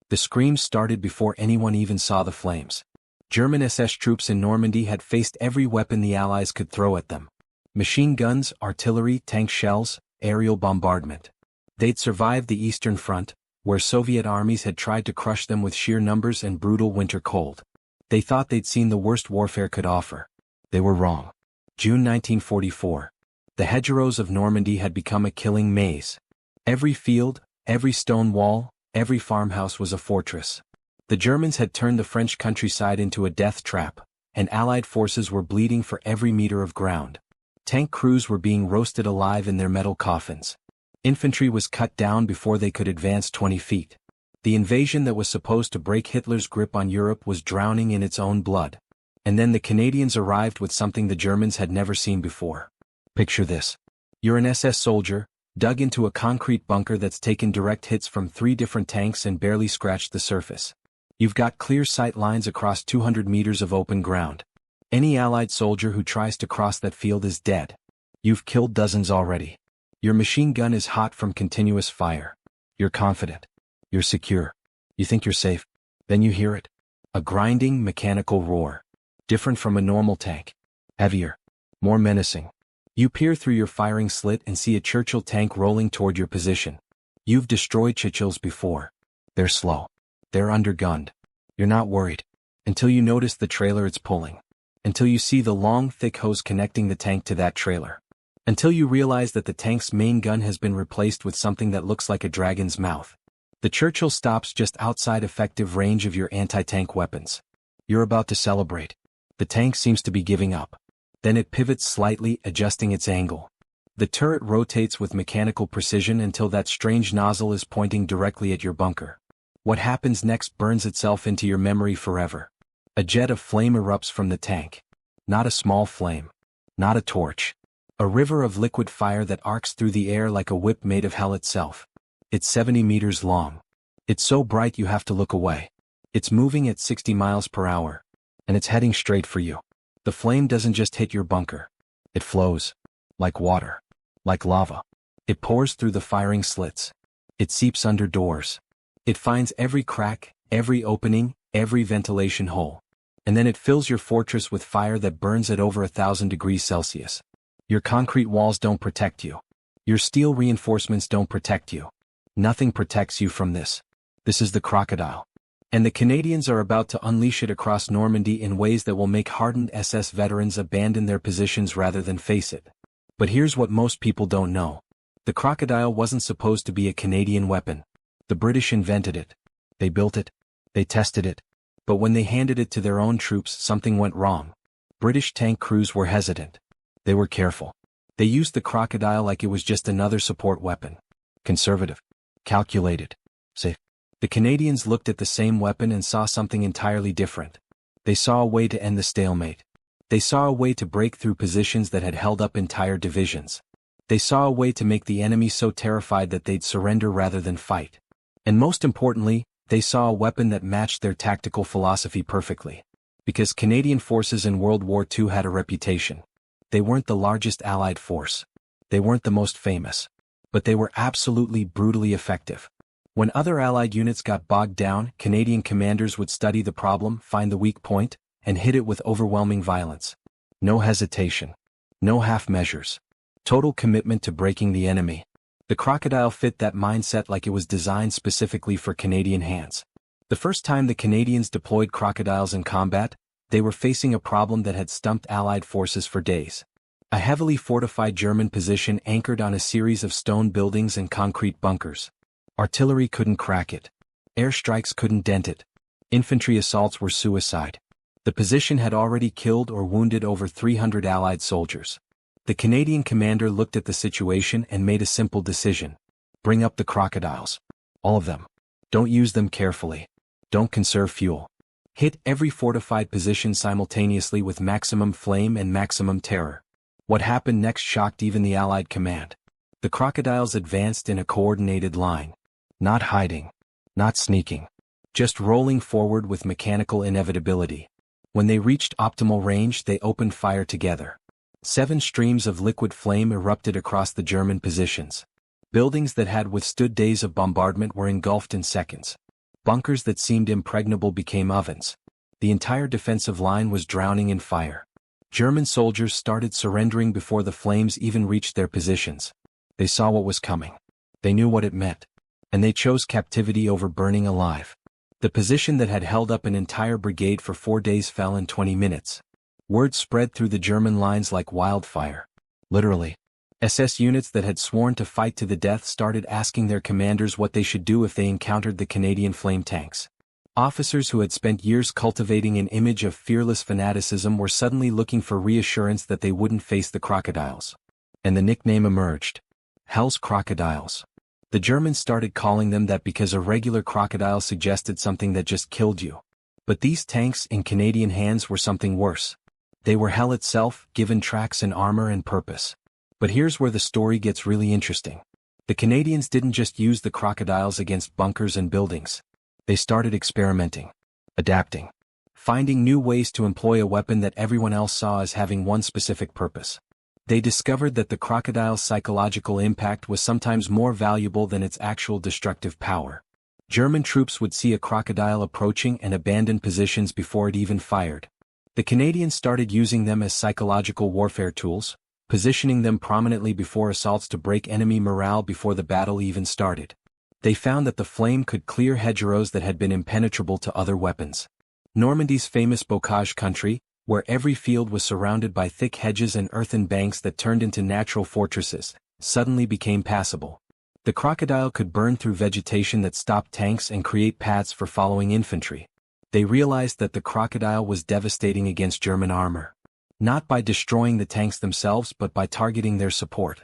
The screams started before anyone even saw the flames. German SS troops in Normandy had faced every weapon the Allies could throw at them. Machine guns, artillery, tank shells, aerial bombardment. They'd survived the Eastern Front, where Soviet armies had tried to crush them with sheer numbers and brutal winter cold. They thought they'd seen the worst warfare could offer. They were wrong. June 1944. The hedgerows of Normandy had become a killing maze. Every field, every stone wall, every farmhouse was a fortress. The Germans had turned the French countryside into a death trap, and Allied forces were bleeding for every meter of ground. Tank crews were being roasted alive in their metal coffins. Infantry was cut down before they could advance 20 feet. The invasion that was supposed to break Hitler's grip on Europe was drowning in its own blood. And then the Canadians arrived with something the Germans had never seen before. Picture this. You're an SS soldier, dug into a concrete bunker that's taken direct hits from 3 different tanks and barely scratched the surface. You've got clear sight lines across 200 meters of open ground. Any Allied soldier who tries to cross that field is dead. You've killed dozens already. Your machine gun is hot from continuous fire. You're confident. You're secure. You think you're safe. Then you hear it. A grinding, mechanical roar. Different from a normal tank. Heavier. More menacing. You peer through your firing slit and see a Churchill tank rolling toward your position. You've destroyed Churchills before. They're slow. They're undergunned. You're not worried. Until you notice the trailer it's pulling. Until you see the long, thick hose connecting the tank to that trailer. Until you realize that the tank's main gun has been replaced with something that looks like a dragon's mouth. The Churchill stops just outside effective range of your anti-tank weapons. You're about to celebrate. The tank seems to be giving up. Then it pivots slightly, adjusting its angle. The turret rotates with mechanical precision until that strange nozzle is pointing directly at your bunker. What happens next burns itself into your memory forever. A jet of flame erupts from the tank. Not a small flame. Not a torch. A river of liquid fire that arcs through the air like a whip made of hell itself. It's 70 meters long. It's so bright you have to look away. It's moving at 60 miles per hour. And it's heading straight for you. The flame doesn't just hit your bunker. It flows. Like water. Like lava. It pours through the firing slits. It seeps under doors. It finds every crack, every opening, every ventilation hole. And then it fills your fortress with fire that burns at over 1,000 degrees Celsius. Your concrete walls don't protect you. Your steel reinforcements don't protect you. Nothing protects you from this. This is the Crocodile. And the Canadians are about to unleash it across Normandy in ways that will make hardened SS veterans abandon their positions rather than face it. But here's what most people don't know. The Crocodile wasn't supposed to be a Canadian weapon. The British invented it. They built it. They tested it. But when they handed it to their own troops, something went wrong. British tank crews were hesitant. They were careful. They used the Crocodile like it was just another support weapon. Conservative. Calculated. Safe. The Canadians looked at the same weapon and saw something entirely different. They saw a way to end the stalemate. They saw a way to break through positions that had held up entire divisions. They saw a way to make the enemy so terrified that they'd surrender rather than fight. And most importantly, they saw a weapon that matched their tactical philosophy perfectly. Because Canadian forces in World War II had a reputation. They weren't the largest Allied force. They weren't the most famous. But they were absolutely brutally effective. When other Allied units got bogged down, Canadian commanders would study the problem, find the weak point, and hit it with overwhelming violence. No hesitation. No half measures. Total commitment to breaking the enemy. The Crocodile fit that mindset like it was designed specifically for Canadian hands. The first time the Canadians deployed Crocodiles in combat, they were facing a problem that had stumped Allied forces for days. A heavily fortified German position anchored on a series of stone buildings and concrete bunkers. Artillery couldn't crack it. Airstrikes couldn't dent it. Infantry assaults were suicide. The position had already killed or wounded over 300 Allied soldiers. The Canadian commander looked at the situation and made a simple decision. Bring up the Crocodiles. All of them. Don't use them carefully. Don't conserve fuel. Hit every fortified position simultaneously with maximum flame and maximum terror. What happened next shocked even the Allied command. The Crocodiles advanced in a coordinated line. Not hiding. Not sneaking. Just rolling forward with mechanical inevitability. When they reached optimal range, they opened fire together. 7 streams of liquid flame erupted across the German positions. Buildings that had withstood days of bombardment were engulfed in seconds. Bunkers that seemed impregnable became ovens. The entire defensive line was drowning in fire. German soldiers started surrendering before the flames even reached their positions. They saw what was coming. They knew what it meant. And they chose captivity over burning alive. The position that had held up an entire brigade for 4 days fell in 20 minutes. Word spread through the German lines like wildfire. Literally. SS units that had sworn to fight to the death started asking their commanders what they should do if they encountered the Canadian flame tanks. Officers who had spent years cultivating an image of fearless fanaticism were suddenly looking for reassurance that they wouldn't face the Crocodiles. And the nickname emerged. Hell's Crocodiles. The Germans started calling them that because a regular crocodile suggested something that just killed you. But these tanks in Canadian hands were something worse. They were hell itself, given tracks and armor and purpose. But here's where the story gets really interesting. The Canadians didn't just use the Crocodiles against bunkers and buildings. They started experimenting, adapting, finding new ways to employ a weapon that everyone else saw as having one specific purpose. They discovered that the Crocodile's psychological impact was sometimes more valuable than its actual destructive power. German troops would see a crocodile approaching and abandon positions before it even fired. The Canadians started using them as psychological warfare tools, positioning them prominently before assaults to break enemy morale before the battle even started. They found that the flame could clear hedgerows that had been impenetrable to other weapons. Normandy's famous bocage country, where every field was surrounded by thick hedges and earthen banks that turned into natural fortresses, suddenly became passable. The crocodile could burn through vegetation that stopped tanks and create paths for following infantry. They realized that the crocodile was devastating against German armor. Not by destroying the tanks themselves but by targeting their support.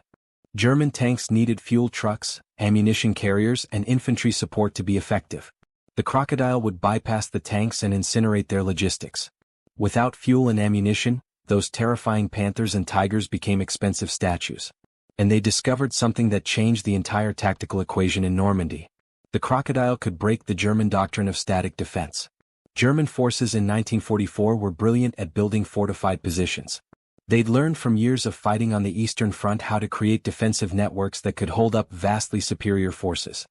German tanks needed fuel trucks, ammunition carriers and infantry support to be effective. The crocodile would bypass the tanks and incinerate their logistics. Without fuel and ammunition, those terrifying panthers and tigers became expensive statues. And they discovered something that changed the entire tactical equation in Normandy. The crocodile could break the German doctrine of static defense. German forces in 1944 were brilliant at building fortified positions. They'd learned from years of fighting on the Eastern Front how to create defensive networks that could hold up vastly superior forces.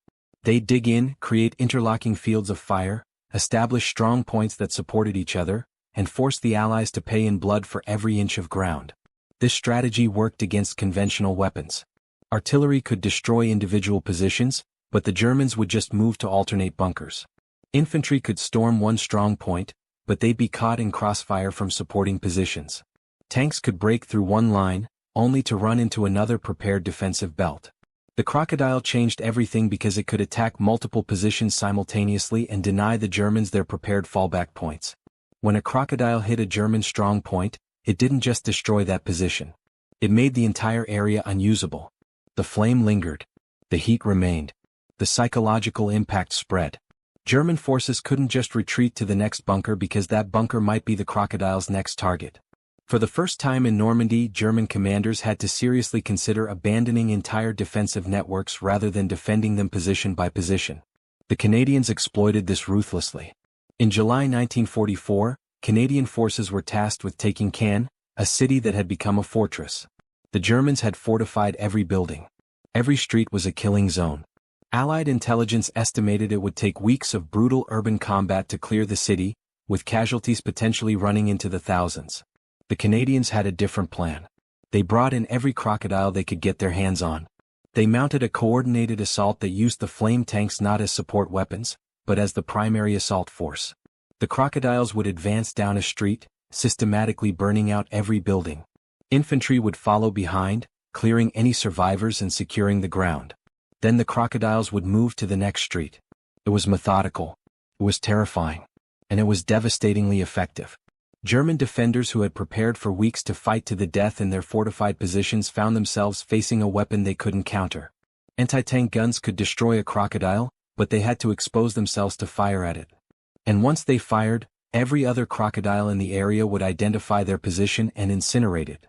They'd dig in, create interlocking fields of fire, establish strong points that supported each other, and force the Allies to pay in blood for every inch of ground. This strategy worked against conventional weapons. Artillery could destroy individual positions, but the Germans would just move to alternate bunkers. Infantry could storm one strong point, but they'd be caught in crossfire from supporting positions. Tanks could break through one line, only to run into another prepared defensive belt. The crocodile changed everything because it could attack multiple positions simultaneously and deny the Germans their prepared fallback points. When a crocodile hit a German strong point, it didn't just destroy that position. It made the entire area unusable. The flame lingered. The heat remained. The psychological impact spread. German forces couldn't just retreat to the next bunker because that bunker might be the crocodile's next target. For the first time in Normandy, German commanders had to seriously consider abandoning entire defensive networks rather than defending them position by position. The Canadians exploited this ruthlessly. In July 1944, Canadian forces were tasked with taking Caen, a city that had become a fortress. The Germans had fortified every building. Every street was a killing zone. Allied intelligence estimated it would take weeks of brutal urban combat to clear the city, with casualties potentially running into the thousands. The Canadians had a different plan. They brought in every crocodile they could get their hands on. They mounted a coordinated assault that used the flame tanks not as support weapons, but as the primary assault force. The crocodiles would advance down a street, systematically burning out every building. Infantry would follow behind, clearing any survivors and securing the ground. Then the crocodiles would move to the next street. It was methodical. It was terrifying. And it was devastatingly effective. German defenders who had prepared for weeks to fight to the death in their fortified positions found themselves facing a weapon they couldn't counter. Anti-tank guns could destroy a crocodile, but they had to expose themselves to fire at it. And once they fired, every other crocodile in the area would identify their position and incinerate it.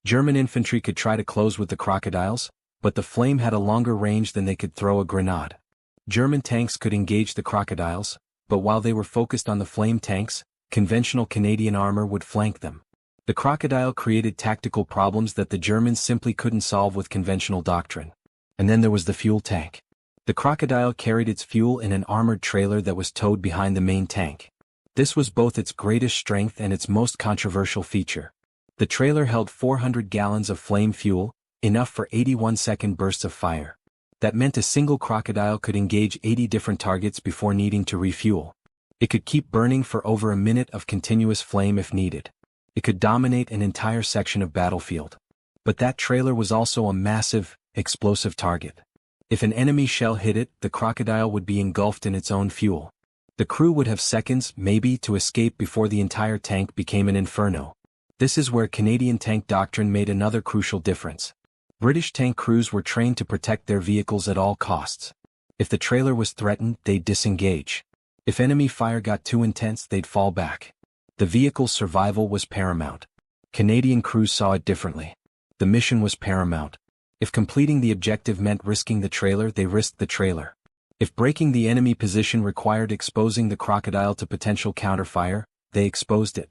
German infantry could try to close with the crocodiles, but the flame had a longer range than they could throw a grenade. German tanks could engage the crocodiles, but while they were focused on the flame tanks, conventional Canadian armor would flank them. The crocodile created tactical problems that the Germans simply couldn't solve with conventional doctrine. And then there was the fuel tank. The Crocodile carried its fuel in an armored trailer that was towed behind the main tank. This was both its greatest strength and its most controversial feature. The trailer held 400 gallons of flame fuel, enough for 81-second bursts of fire. That meant a single Crocodile could engage 80 different targets before needing to refuel. It could keep burning for over a minute of continuous flame if needed. It could dominate an entire section of battlefield. But that trailer was also a massive, explosive target. If an enemy shell hit it, the Crocodile would be engulfed in its own fuel. The crew would have seconds, maybe, to escape before the entire tank became an inferno. This is where Canadian tank doctrine made another crucial difference. British tank crews were trained to protect their vehicles at all costs. If the trailer was threatened, they'd disengage. If enemy fire got too intense, they'd fall back. The vehicle's survival was paramount. Canadian crews saw it differently. The mission was paramount. If completing the objective meant risking the trailer, they risked the trailer. If breaking the enemy position required exposing the Crocodile to potential counterfire, they exposed it.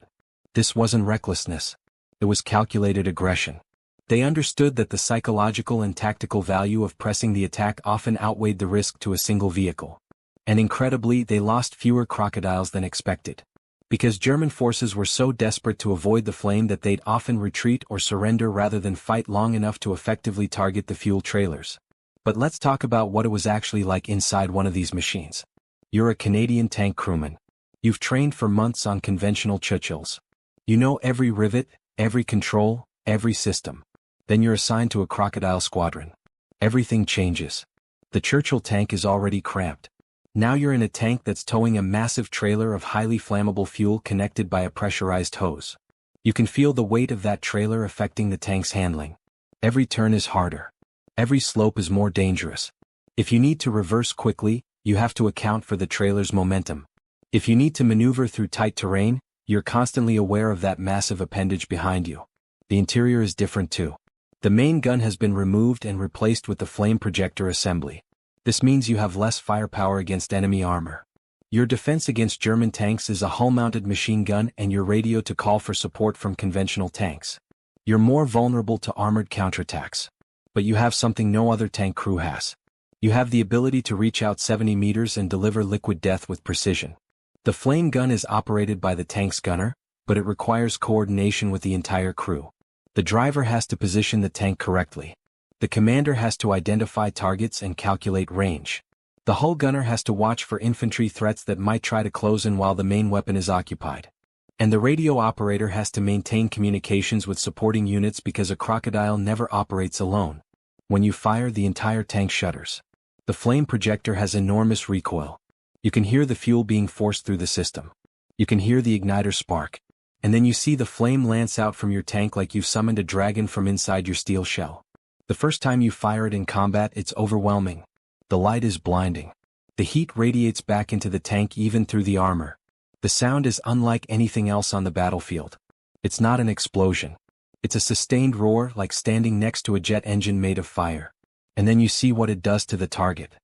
This wasn't recklessness. It was calculated aggression. They understood that the psychological and tactical value of pressing the attack often outweighed the risk to a single vehicle. And incredibly, they lost fewer Crocodiles than expected. Because German forces were so desperate to avoid the flame that they'd often retreat or surrender rather than fight long enough to effectively target the fuel trailers. But let's talk about what it was actually like inside one of these machines. You're a Canadian tank crewman. You've trained for months on conventional Churchills. You know every rivet, every control, every system. Then you're assigned to a Crocodile squadron. Everything changes. The Churchill tank is already cramped. Now you're in a tank that's towing a massive trailer of highly flammable fuel connected by a pressurized hose. You can feel the weight of that trailer affecting the tank's handling. Every turn is harder. Every slope is more dangerous. If you need to reverse quickly, you have to account for the trailer's momentum. If you need to maneuver through tight terrain, you're constantly aware of that massive appendage behind you. The interior is different too. The main gun has been removed and replaced with the flame projector assembly. This means you have less firepower against enemy armor. Your defense against German tanks is a hull-mounted machine gun and your radio to call for support from conventional tanks. You're more vulnerable to armored counterattacks. But you have something no other tank crew has. You have the ability to reach out 70 meters and deliver liquid death with precision. The flame gun is operated by the tank's gunner, but it requires coordination with the entire crew. The driver has to position the tank correctly. The commander has to identify targets and calculate range. The hull gunner has to watch for infantry threats that might try to close in while the main weapon is occupied. And the radio operator has to maintain communications with supporting units because a Crocodile never operates alone. When you fire, the entire tank shudders. The flame projector has enormous recoil. You can hear the fuel being forced through the system. You can hear the igniter spark. And then you see the flame lance out from your tank like you've summoned a dragon from inside your steel shell. The first time you fire it in combat, it's overwhelming. The light is blinding. The heat radiates back into the tank even through the armor. The sound is unlike anything else on the battlefield. It's not an explosion. It's a sustained roar like standing next to a jet engine made of fire. And then you see what it does to the target.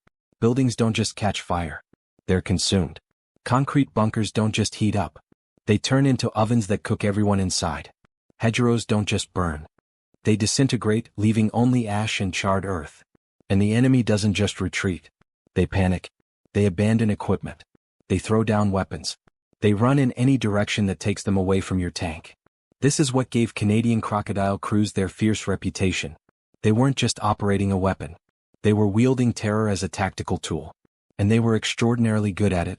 Buildings don't just catch fire. They're consumed. Concrete bunkers don't just heat up. They turn into ovens that cook everyone inside. Hedgerows don't just burn. They disintegrate, leaving only ash and charred earth. And the enemy doesn't just retreat. They panic. They abandon equipment. They throw down weapons. They run in any direction that takes them away from your tank. This is what gave Canadian Crocodile crews their fierce reputation. They weren't just operating a weapon. They were wielding terror as a tactical tool. And they were extraordinarily good at it.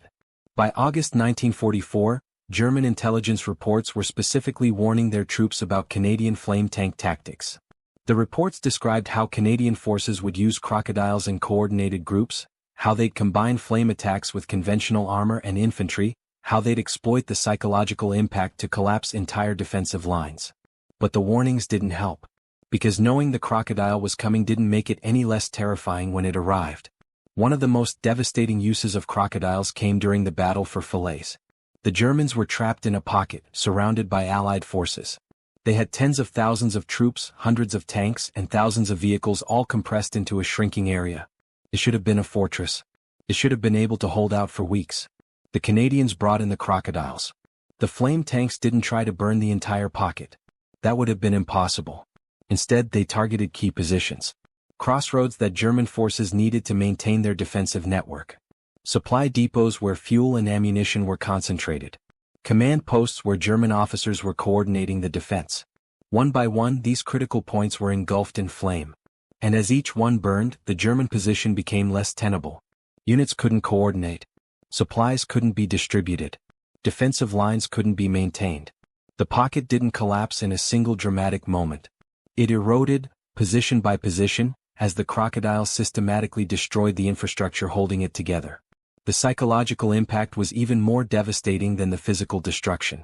By August 1944, German intelligence reports were specifically warning their troops about Canadian flame tank tactics. The reports described how Canadian forces would use Crocodiles in coordinated groups, how they'd combine flame attacks with conventional armor and infantry, how they'd exploit the psychological impact to collapse entire defensive lines. But the warnings didn't help. Because knowing the Crocodile was coming didn't make it any less terrifying when it arrived. One of the most devastating uses of Crocodiles came during the battle for Falaise. The Germans were trapped in a pocket, surrounded by Allied forces. They had tens of thousands of troops, hundreds of tanks, and thousands of vehicles all compressed into a shrinking area. It should have been a fortress. It should have been able to hold out for weeks. The Canadians brought in the Crocodiles. The flame tanks didn't try to burn the entire pocket. That would have been impossible. Instead, they targeted key positions. crossroads that German forces needed to maintain their defensive network. Supply depots where fuel and ammunition were concentrated. Command posts where German officers were coordinating the defense. One by one, these critical points were engulfed in flame. And as each one burned, the German position became less tenable. Units couldn't coordinate. Supplies couldn't be distributed. Defensive lines couldn't be maintained. The pocket didn't collapse in a single dramatic moment. It eroded, position by position, as the crocodiles systematically destroyed the infrastructure holding it together. The psychological impact was even more devastating than the physical destruction.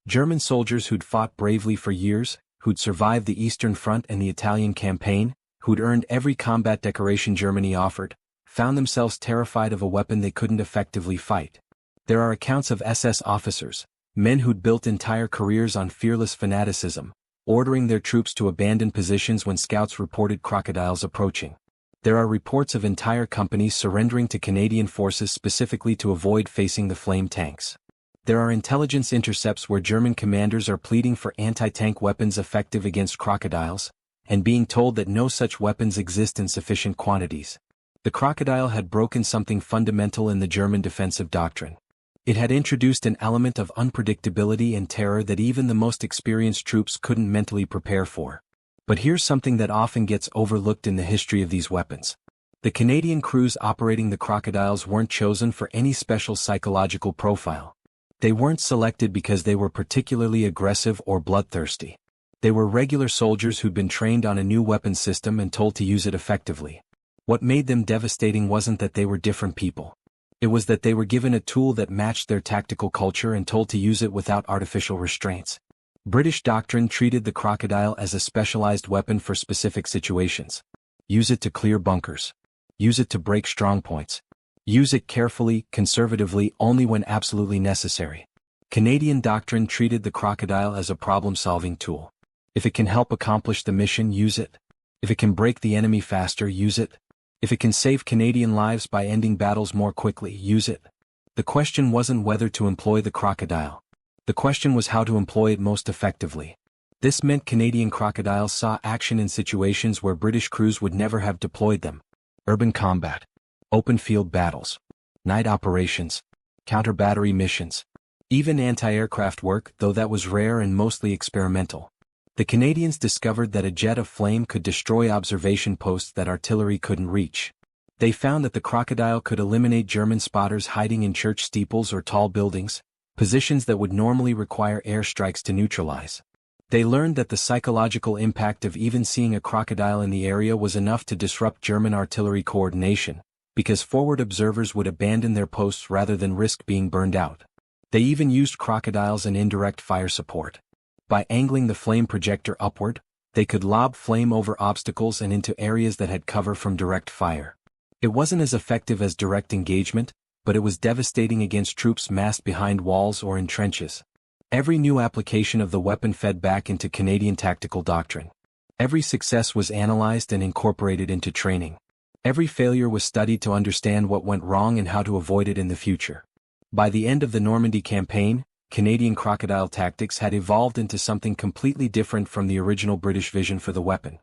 German soldiers who'd fought bravely for years, who'd survived the Eastern Front and the Italian campaign, who'd earned every combat decoration Germany offered, found themselves terrified of a weapon they couldn't effectively fight. There are accounts of SS officers, men who'd built entire careers on fearless fanaticism, ordering their troops to abandon positions when scouts reported crocodiles approaching. There are reports of entire companies surrendering to Canadian forces specifically to avoid facing the flame tanks. There are intelligence intercepts where German commanders are pleading for anti-tank weapons effective against crocodiles, and being told that no such weapons exist in sufficient quantities. The crocodile had broken something fundamental in the German defensive doctrine. It had introduced an element of unpredictability and terror that even the most experienced troops couldn't mentally prepare for. But here's something that often gets overlooked in the history of these weapons. The Canadian crews operating the crocodiles weren't chosen for any special psychological profile. They weren't selected because they were particularly aggressive or bloodthirsty. They were regular soldiers who'd been trained on a new weapon system and told to use it effectively. What made them devastating wasn't that they were different people. It was that they were given a tool that matched their tactical culture and told to use it without artificial restraints. British Doctrine treated the crocodile as a specialized weapon for specific situations. Use it to clear bunkers. Use it to break strongpoints. Use it carefully, conservatively, only when absolutely necessary. Canadian Doctrine treated the crocodile as a problem-solving tool. If it can help accomplish the mission, use it. If it can break the enemy faster, use it. If it can save Canadian lives by ending battles more quickly, use it. The question wasn't whether to employ the crocodile. The question was how to employ it most effectively. This meant Canadian crocodiles saw action in situations where British crews would never have deployed them. Urban combat, open field battles, night operations, counter-battery missions, even anti-aircraft work, though that was rare and mostly experimental. The Canadians discovered that a jet of flame could destroy observation posts that artillery couldn't reach. They found that the crocodile could eliminate German spotters hiding in church steeples or tall buildings, positions that would normally require airstrikes to neutralize. They learned that the psychological impact of even seeing a crocodile in the area was enough to disrupt German artillery coordination, because forward observers would abandon their posts rather than risk being burned out. They even used crocodiles in indirect fire support. By angling the flame projector upward, they could lob flame over obstacles and into areas that had cover from direct fire. It wasn't as effective as direct engagement, but it was devastating against troops massed behind walls or in trenches. Every new application of the weapon fed back into Canadian tactical doctrine. Every success was analyzed and incorporated into training. Every failure was studied to understand what went wrong and how to avoid it in the future. By the end of the Normandy campaign, Canadian crocodile tactics had evolved into something completely different from the original British vision for the weapon.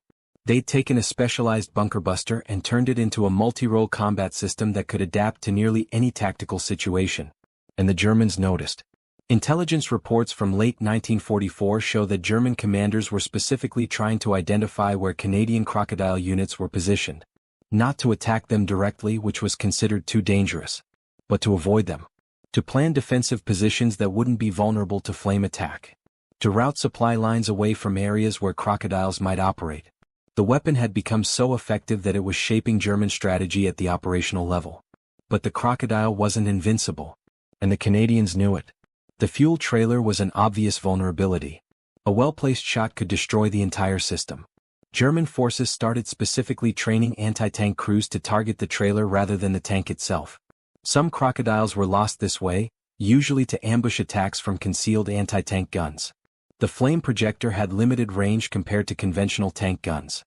They'd taken a specialized bunker buster and turned it into a multi-role combat system that could adapt to nearly any tactical situation. And the Germans noticed. Intelligence reports from late 1944 show that German commanders were specifically trying to identify where Canadian crocodile units were positioned. Not to attack them directly, which was considered too dangerous, but to avoid them. To plan defensive positions that wouldn't be vulnerable to flame attack. To route supply lines away from areas where crocodiles might operate. The weapon had become so effective that it was shaping German strategy at the operational level. But the crocodile wasn't invincible. And the Canadians knew it. The fuel trailer was an obvious vulnerability. A well-placed shot could destroy the entire system. German forces started specifically training anti-tank crews to target the trailer rather than the tank itself. Some crocodiles were lost this way, usually to ambush attacks from concealed anti-tank guns. The flame projector had limited range compared to conventional tank guns.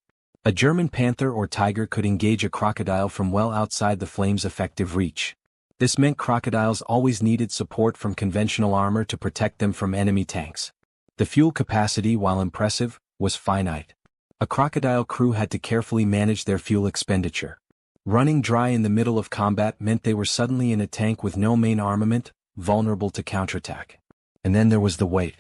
A German Panther or Tiger could engage a crocodile from well outside the flame's effective reach. This meant crocodiles always needed support from conventional armor to protect them from enemy tanks. The fuel capacity, while impressive, was finite. A crocodile crew had to carefully manage their fuel expenditure. Running dry in the middle of combat meant they were suddenly in a tank with no main armament, vulnerable to counterattack. And then there was the weight.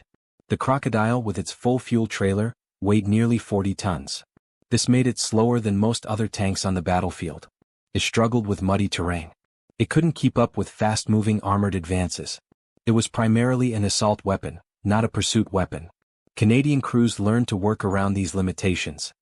The Crocodile, with its full fuel trailer, weighed nearly 40 tons. This made it slower than most other tanks on the battlefield. It struggled with muddy terrain. It couldn't keep up with fast-moving armored advances. It was primarily an assault weapon, not a pursuit weapon. Canadian crews learned to work around these limitations.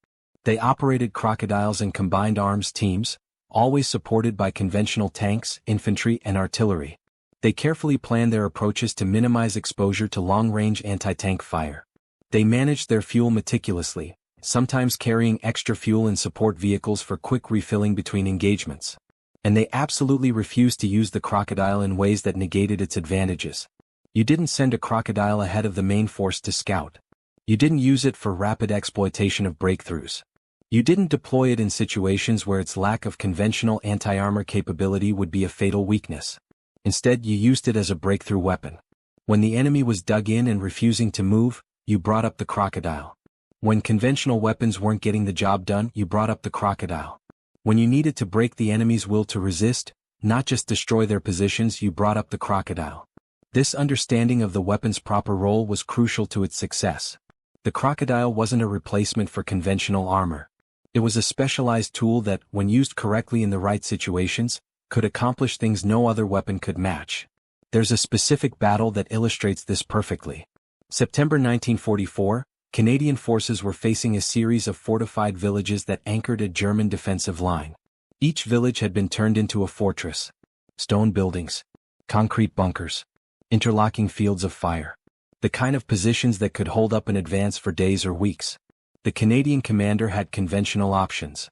They operated Crocodiles in combined arms teams, always supported by conventional tanks, infantry, and artillery. They carefully planned their approaches to minimize exposure to long-range anti-tank fire. They managed their fuel meticulously, sometimes carrying extra fuel in support vehicles for quick refilling between engagements. And they absolutely refused to use the Crocodile in ways that negated its advantages. You didn't send a Crocodile ahead of the main force to scout. You didn't use it for rapid exploitation of breakthroughs. You didn't deploy it in situations where its lack of conventional anti-armor capability would be a fatal weakness. Instead, you used it as a breakthrough weapon. When the enemy was dug in and refusing to move, you brought up the Crocodile. When conventional weapons weren't getting the job done, you brought up the Crocodile. When you needed to break the enemy's will to resist, not just destroy their positions, you brought up the Crocodile. This understanding of the weapon's proper role was crucial to its success. The Crocodile wasn't a replacement for conventional armor. It was a specialized tool that, when used correctly in the right situations, could accomplish things no other weapon could match. There's a specific battle that illustrates this perfectly. September 1944, Canadian forces were facing a series of fortified villages that anchored a German defensive line. Each village had been turned into a fortress. Stone buildings, concrete bunkers, interlocking fields of fire. The kind of positions that could hold up an advance for days or weeks. The Canadian commander had conventional options.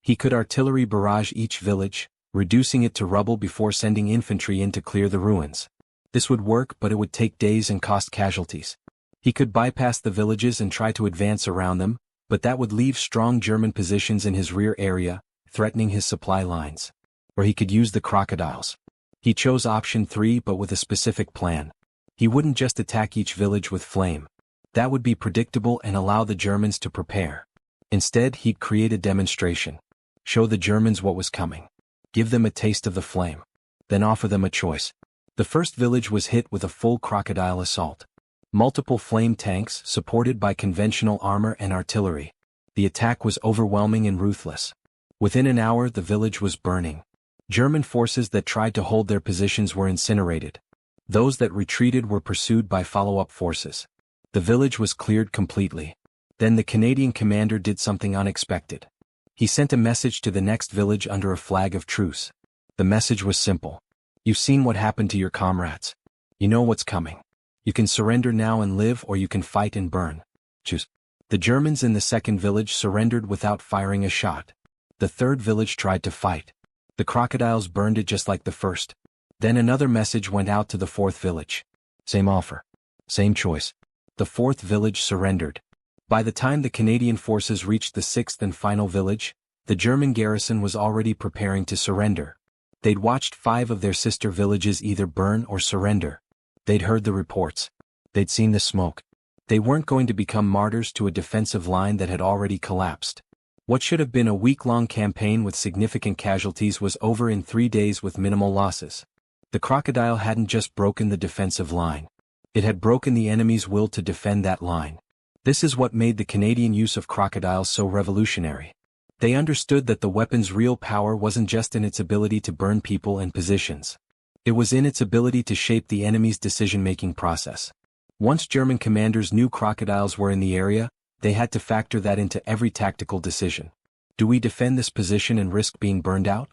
He could artillery barrage each village, reducing it to rubble before sending infantry in to clear the ruins. This would work, but it would take days and cost casualties. He could bypass the villages and try to advance around them, but that would leave strong German positions in his rear area, threatening his supply lines. Or he could use the Crocodiles. He chose option 3, but with a specific plan. He wouldn't just attack each village with flame. That would be predictable and allow the Germans to prepare. Instead, he'd create a demonstration. Show the Germans what was coming. Give them a taste of the flame. Then offer them a choice. The first village was hit with a full Crocodile assault. Multiple flame tanks, supported by conventional armor and artillery. The attack was overwhelming and ruthless. Within an hour, the village was burning. German forces that tried to hold their positions were incinerated. Those that retreated were pursued by follow-up forces. The village was cleared completely. Then the Canadian commander did something unexpected. He sent a message to the next village under a flag of truce. The message was simple. You've seen what happened to your comrades. You know what's coming. You can surrender now and live, or you can fight and burn. Choose. The Germans in the second village surrendered without firing a shot. The third village tried to fight. The Crocodiles burned it just like the first. Then another message went out to the fourth village. Same offer. Same choice. The fourth village surrendered. By the time the Canadian forces reached the sixth and final village, the German garrison was already preparing to surrender. They'd watched 5 of their sister villages either burn or surrender. They'd heard the reports. They'd seen the smoke. They weren't going to become martyrs to a defensive line that had already collapsed. What should have been a week-long campaign with significant casualties was over in 3 days with minimal losses. The Crocodile hadn't just broken the defensive line. It had broken the enemy's will to defend that line. This is what made the Canadian use of Crocodiles so revolutionary. They understood that the weapon's real power wasn't just in its ability to burn people and positions. It was in its ability to shape the enemy's decision-making process. Once German commanders knew Crocodiles were in the area, they had to factor that into every tactical decision. Do we defend this position and risk being burned out?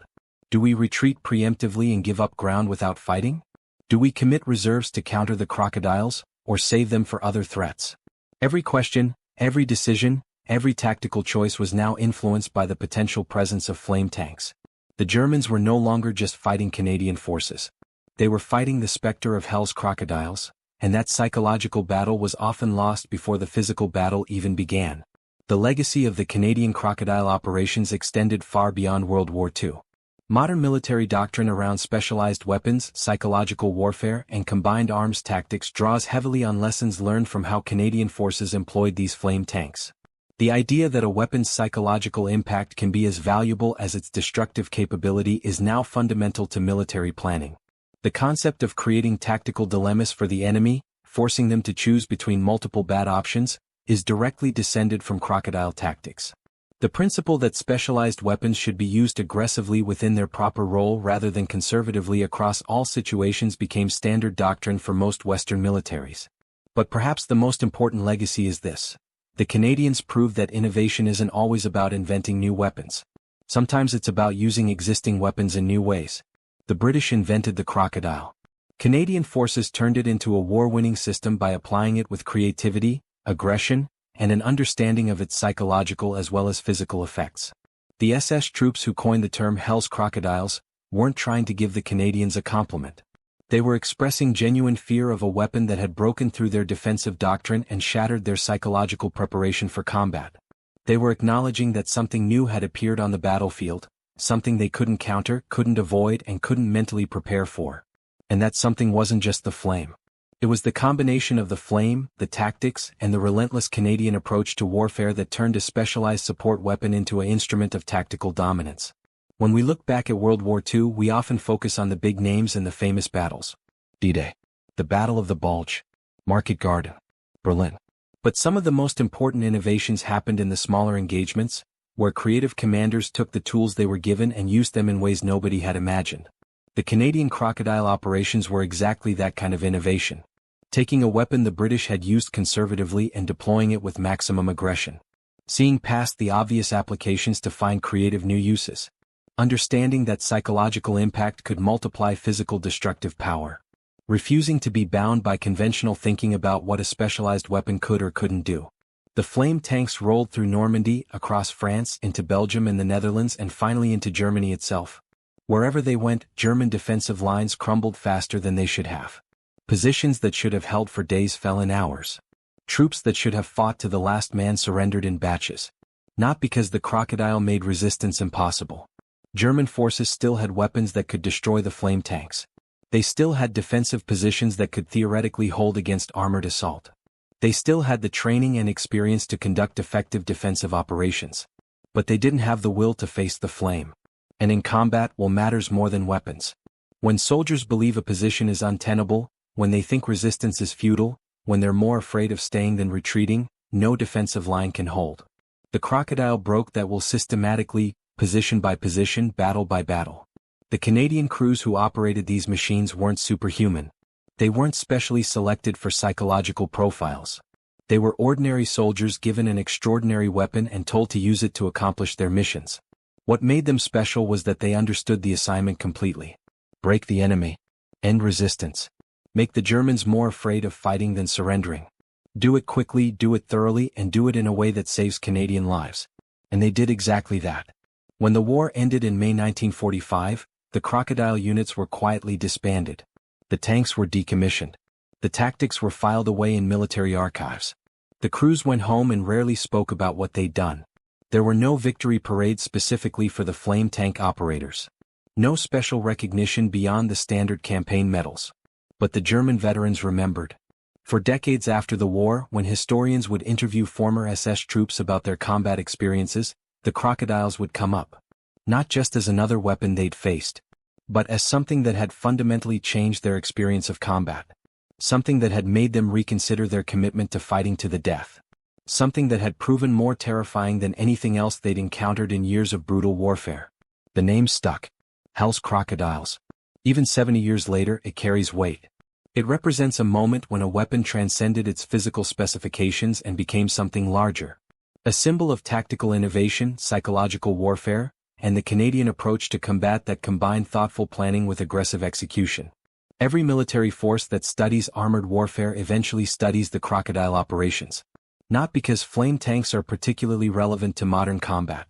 Do we retreat preemptively and give up ground without fighting? Do we commit reserves to counter the Crocodiles, or save them for other threats? Every question, every decision, every tactical choice was now influenced by the potential presence of flame tanks. The Germans were no longer just fighting Canadian forces. They were fighting the specter of hell's Crocodiles, and that psychological battle was often lost before the physical battle even began. The legacy of the Canadian Crocodile operations extended far beyond World War II. Modern military doctrine around specialized weapons, psychological warfare, and combined arms tactics draws heavily on lessons learned from how Canadian forces employed these flame tanks. The idea that a weapon's psychological impact can be as valuable as its destructive capability is now fundamental to military planning. The concept of creating tactical dilemmas for the enemy, forcing them to choose between multiple bad options, is directly descended from crocodile tactics. The principle that specialized weapons should be used aggressively within their proper role rather than conservatively across all situations became standard doctrine for most Western militaries. But perhaps the most important legacy is this. The Canadians proved that innovation isn't always about inventing new weapons. Sometimes it's about using existing weapons in new ways. The British invented the crocodile. Canadian forces turned it into a war-winning system by applying it with creativity, aggression, and an understanding of its psychological as well as physical effects. The SS troops who coined the term Hell's Crocodiles weren't trying to give the Canadians a compliment. They were expressing genuine fear of a weapon that had broken through their defensive doctrine and shattered their psychological preparation for combat. They were acknowledging that something new had appeared on the battlefield, something they couldn't counter, couldn't avoid, and couldn't mentally prepare for. And that something wasn't just the flame. It was the combination of the flame, the tactics, and the relentless Canadian approach to warfare that turned a specialized support weapon into an instrument of tactical dominance. When we look back at World War II, we often focus on the big names and the famous battles. D-Day, the Battle of the Bulge, Market Garden, Berlin. But some of the most important innovations happened in the smaller engagements, where creative commanders took the tools they were given and used them in ways nobody had imagined. The Canadian Crocodile operations were exactly that kind of innovation. Taking a weapon the British had used conservatively and deploying it with maximum aggression. Seeing past the obvious applications to find creative new uses. Understanding that psychological impact could multiply physical destructive power. Refusing to be bound by conventional thinking about what a specialized weapon could or couldn't do. The flame tanks rolled through Normandy, across France, into Belgium and the Netherlands, and finally into Germany itself. Wherever they went, German defensive lines crumbled faster than they should have. Positions that should have held for days fell in hours. Troops that should have fought to the last man surrendered in batches. Not because the crocodile made resistance impossible. German forces still had weapons that could destroy the flame tanks. They still had defensive positions that could theoretically hold against armored assault. They still had the training and experience to conduct effective defensive operations. But they didn't have the will to face the flame. And in combat, will matters more than weapons. When soldiers believe a position is untenable, when they think resistance is futile, when they're more afraid of staying than retreating, no defensive line can hold. The crocodile broke that will systematically, position by position, battle by battle. The Canadian crews who operated these machines weren't superhuman. They weren't specially selected for psychological profiles. They were ordinary soldiers given an extraordinary weapon and told to use it to accomplish their missions. What made them special was that they understood the assignment completely. Break the enemy. End resistance. Make the Germans more afraid of fighting than surrendering. Do it quickly, do it thoroughly, and do it in a way that saves Canadian lives. And they did exactly that. When the war ended in May 1945, the Crocodile units were quietly disbanded. The tanks were decommissioned. The tactics were filed away in military archives. The crews went home and rarely spoke about what they'd done. There were no victory parades specifically for the flame tank operators. No special recognition beyond the standard campaign medals. But the German veterans remembered. For decades after the war, when historians would interview former SS troops about their combat experiences, the crocodiles would come up. Not just as another weapon they'd faced, but as something that had fundamentally changed their experience of combat. Something that had made them reconsider their commitment to fighting to the death. Something that had proven more terrifying than anything else they'd encountered in years of brutal warfare. The name stuck. Hell's Crocodiles. Even 70 years later, it carries weight. It represents a moment when a weapon transcended its physical specifications and became something larger. A symbol of tactical innovation, psychological warfare, and the Canadian approach to combat that combined thoughtful planning with aggressive execution. Every military force that studies armored warfare eventually studies the crocodile operations. Not because flame tanks are particularly relevant to modern combat.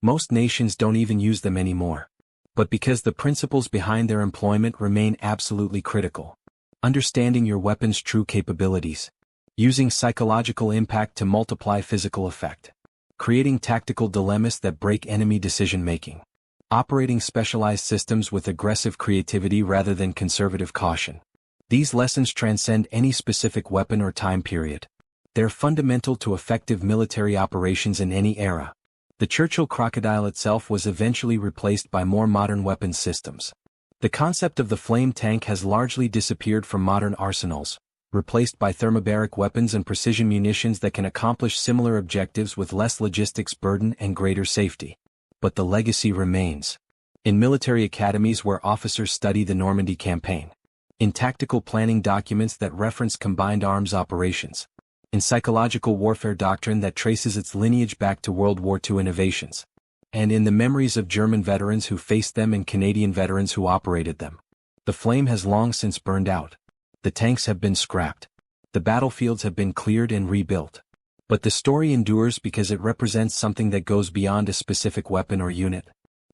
Most nations don't even use them anymore. But because the principles behind their employment remain absolutely critical. Understanding your weapon's true capabilities. Using psychological impact to multiply physical effect. Creating tactical dilemmas that break enemy decision-making. Operating specialized systems with aggressive creativity rather than conservative caution. These lessons transcend any specific weapon or time period. They're fundamental to effective military operations in any era. The Churchill Crocodile itself was eventually replaced by more modern weapons systems. The concept of the flame tank has largely disappeared from modern arsenals, replaced by thermobaric weapons and precision munitions that can accomplish similar objectives with less logistics burden and greater safety. But the legacy remains. In military academies where officers study the Normandy campaign. In tactical planning documents that reference combined arms operations. In psychological warfare doctrine that traces its lineage back to World War II innovations. And in the memories of German veterans who faced them and Canadian veterans who operated them. The flame has long since burned out. The tanks have been scrapped. The battlefields have been cleared and rebuilt. But the story endures because it represents something that goes beyond a specific weapon or unit.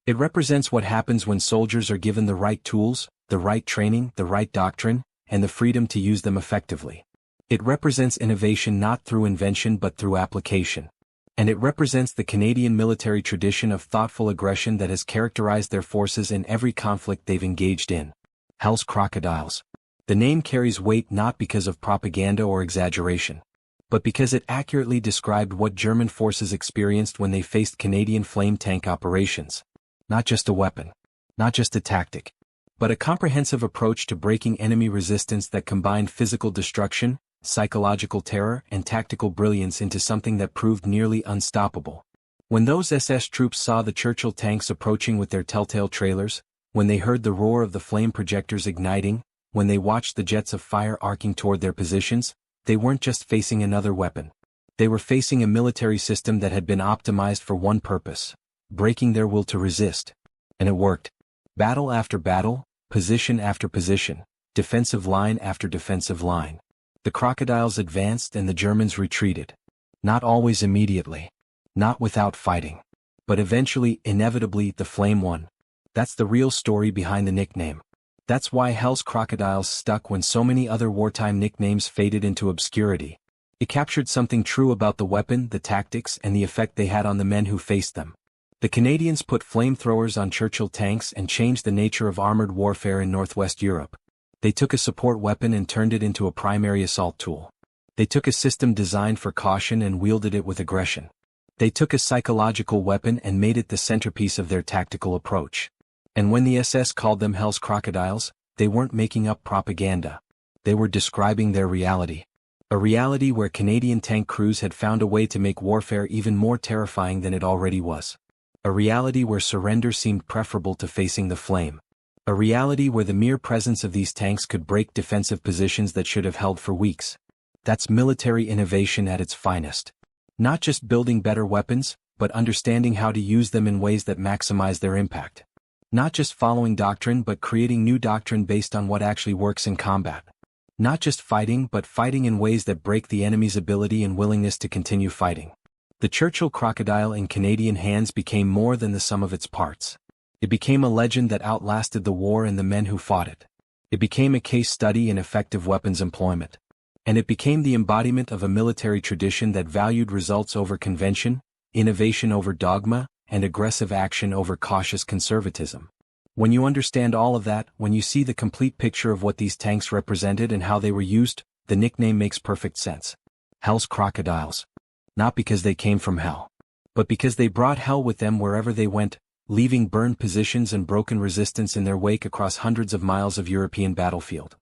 It represents what happens when soldiers are given the right tools, the right training, the right doctrine, and the freedom to use them effectively. It represents innovation not through invention but through application. And it represents the Canadian military tradition of thoughtful aggression that has characterized their forces in every conflict they've engaged in. Hell's Crocodiles. The name carries weight not because of propaganda or exaggeration, but because it accurately described what German forces experienced when they faced Canadian flame tank operations. Not just a weapon, not just a tactic, but a comprehensive approach to breaking enemy resistance that combined physical destruction, psychological terror, and tactical brilliance into something that proved nearly unstoppable. When those SS troops saw the Churchill tanks approaching with their telltale trailers, when they heard the roar of the flame projectors igniting, when they watched the jets of fire arcing toward their positions, they weren't just facing another weapon. They were facing a military system that had been optimized for one purpose: breaking their will to resist. And it worked. Battle after battle, position after position, defensive line after defensive line. The Crocodiles advanced and the Germans retreated. Not always immediately. Not without fighting. But eventually, inevitably, the flame won. That's the real story behind the nickname. That's why Hell's Crocodiles stuck when so many other wartime nicknames faded into obscurity. It captured something true about the weapon, the tactics, and the effect they had on the men who faced them. The Canadians put flamethrowers on Churchill tanks and changed the nature of armored warfare in Northwest Europe. They took a support weapon and turned it into a primary assault tool. They took a system designed for caution and wielded it with aggression. They took a psychological weapon and made it the centerpiece of their tactical approach. And when the SS called them Hell's Crocodiles, they weren't making up propaganda. They were describing their reality. A reality where Canadian tank crews had found a way to make warfare even more terrifying than it already was. A reality where surrender seemed preferable to facing the flame. A reality where the mere presence of these tanks could break defensive positions that should have held for weeks. That's military innovation at its finest. Not just building better weapons, but understanding how to use them in ways that maximize their impact. Not just following doctrine but creating new doctrine based on what actually works in combat. Not just fighting but fighting in ways that break the enemy's ability and willingness to continue fighting. The Churchill Crocodile in Canadian hands became more than the sum of its parts. It became a legend that outlasted the war and the men who fought it. It became a case study in effective weapons employment. And it became the embodiment of a military tradition that valued results over convention, innovation over dogma, and aggressive action over cautious conservatism. When you understand all of that, when you see the complete picture of what these tanks represented and how they were used, the nickname makes perfect sense. Hell's Crocodiles. Not because they came from hell, but because they brought hell with them wherever they went, leaving burned positions and broken resistance in their wake across hundreds of miles of European battlefield.